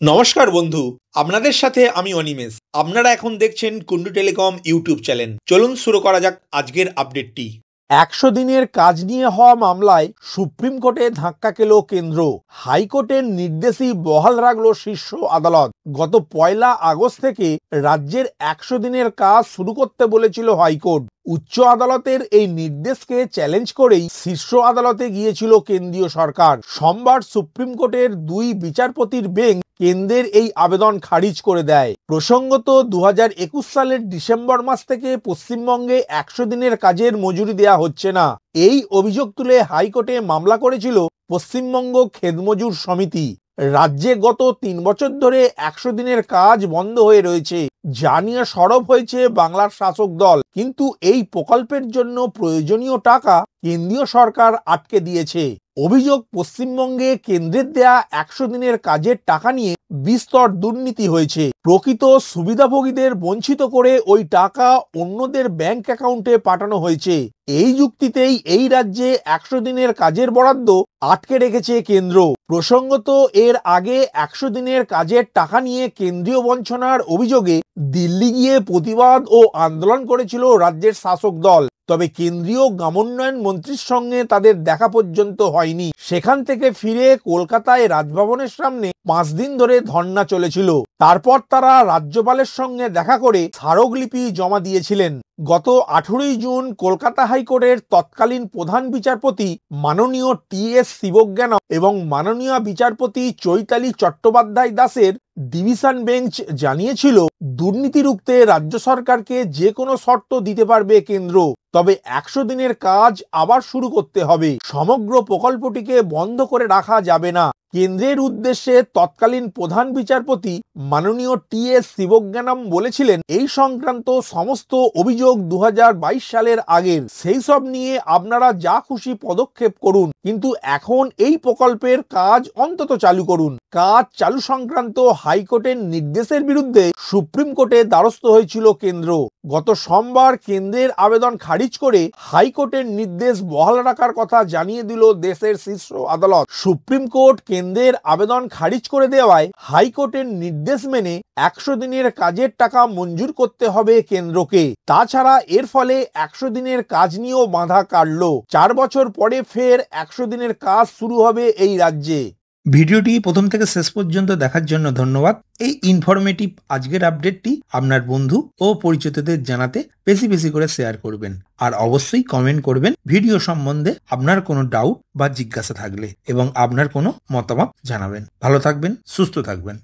নমস্কার বন্ধু, আপনাদের সাথে আমি অনিমেষ। আপনারা এখন দেখছেন কুন্ডু টেলিকম ইউটিউব চ্যানেল। চলুন শুরু করা যাক আজকের আপডেটটি। ১০০ দিনের কাজ নিয়ে হওয়া মামলায় সুপ্রিম কোর্টে ধাক্কা খেল কেন্দ্র। হাইকোর্টের নির্দেশই বহাল রাখল শীর্ষ আদালত। গত ১ আগস্ট থেকে রাজ্যের ১০০ দিনের কাজ শুরু করতে বলেছিল হাইকোর্ট। উচ্চ আদালতের এই নির্দেশকে চ্যালেঞ্জ করেই শীর্ষ আদালতে গিয়েছিল কেন্দ্রীয় সরকার। সোমবার সুপ্রিম কোর্টের ২ বিচারপতির বেঞ্চ কেন্দ্রের এই আবেদন খারিজ করে দেয়। প্রসঙ্গত ২০২১ সালের ডিসেম্বর মাস থেকে পশ্চিমবঙ্গে ১০০ দিনের কাজের মজুরি দেয়া হচ্ছে না। এই অভিযোগ তুলে হাইকোর্টে মামলা করেছিল পশ্চিমবঙ্গ খেতমজুর সমিতি। রাজ্যে গত ৩ বছর ধরে ১০০ দিনের কাজ বন্ধ হয়ে রয়েছে, যা নিয়ে সরব হয়েছে বাংলার শাসক দল। কিন্তু এই প্রকল্পের জন্য প্রয়োজনীয় টাকা কেন্দ্রীয় সরকার আটকে দিয়েছে। অভিযোগ, পশ্চিমবঙ্গে কেন্দ্রের দেয়া ১০০ দিনের কাজের টাকা নিয়ে বিস্তর দুর্নীতি হয়েছে। প্রকৃত সুবিধাভোগীদের বঞ্চিত করে ওই টাকা অন্যদের ব্যাংক অ্যাকাউন্টে পাঠানো হয়েছে। এই যুক্তিতেই এই রাজ্যে ১০০ দিনের কাজের বরাদ্দ আটকে রেখেছে কেন্দ্র। প্রসঙ্গত, এর আগে ১০০ দিনের কাজের টাকা নিয়ে কেন্দ্রীয় বঞ্চনার অভিযোগে দিল্লি গিয়ে প্রতিবাদ ও আন্দোলন করেছিল রাজ্যের শাসক দল। তবে কেন্দ্রীয় গ্রামোন্নয়ন মন্ত্রীর সঙ্গে তাদের দেখা পর্যন্ত হয়নি। সেখান থেকে ফিরে কলকাতায় রাজভবনের সামনে ৫ দিন ধরে ধর্ণা চলেছিল। তারপর তারা রাজ্যপালের সঙ্গে দেখা করে স্মারকলিপি জমা দিয়েছিলেন। গত ১৮ জুন কলকাতা হাইকোর্টের তৎকালীন প্রধান বিচারপতি মাননীয় টি.এস. শিবজ্ঞানম এবং মাননীয় বিচারপতি চৈতালি চট্টোপাধ্যায় দাসের ডিভিশন বেঞ্চ জানিয়েছিল, দুর্নীতি রুখতে রাজ্য সরকারকে যে কোনো শর্ত দিতে পারবে কেন্দ্র, তবে ১০০ দিনের কাজ আবার শুরু করতে হবে। সমগ্র প্রকল্পটিকে বন্ধ করে রাখা যাবে না। কেন্দ্রের উদ্দেশ্যে তৎকালীন প্রধান বিচারপতি মাননীয় টি.এস. শিবজ্ঞানম বলেছিলেন, এই সংক্রান্ত সমস্ত অভিযোগ ২০২২ সালের আগের। সেই সব নিয়ে আপনারা যা খুশি পদক্ষেপ করুন, কিন্তু এখন এই প্রকল্পের কাজ অন্তত চালু করুন। কাজ চালু সংক্রান্ত হাইকোর্টের নির্দেশের বিরুদ্ধে সুপ্রিম কোর্টে দ্বারস্থ হয়েছিল কেন্দ্র। গত সোমবার কেন্দ্রের আবেদন খারিজ করে হাইকোর্টের নির্দেশ বহাল রাখার কথা জানিয়ে দিল দেশের শীর্ষ আদালত। সুপ্রিম কোর্ট কেন্দ্রের আবেদন খারিজ করে দেওয়ায় হাইকোর্টের নির্দেশ মেনে ১০০ দিনের কাজের টাকা মঞ্জুর করতে হবে কেন্দ্রকে। তাছাড়া এর ফলে ১০০ দিনের কাজ নিয়েও বাধা কাটল। ৪ বছর পরে ফের ১০০ দিনের কাজ শুরু হবে এই রাজ্যে। ভিডিওটি প্রথম থেকে শেষ পর্যন্ত দেখার জন্য ধন্যবাদ। এই ইনফরমেটিভ আজকের আপডেটটি আপনার বন্ধু ও পরিচিতদের জানাতে বেশি বেশি করে শেয়ার করবেন, আর অবশ্যই কমেন্ট করবেন ভিডিও সম্বন্ধে আপনার কোনো ডাউট বা জিজ্ঞাসা থাকলে, এবং আপনার কোনো মতামত জানাবেন। ভালো থাকবেন, সুস্থ থাকবেন।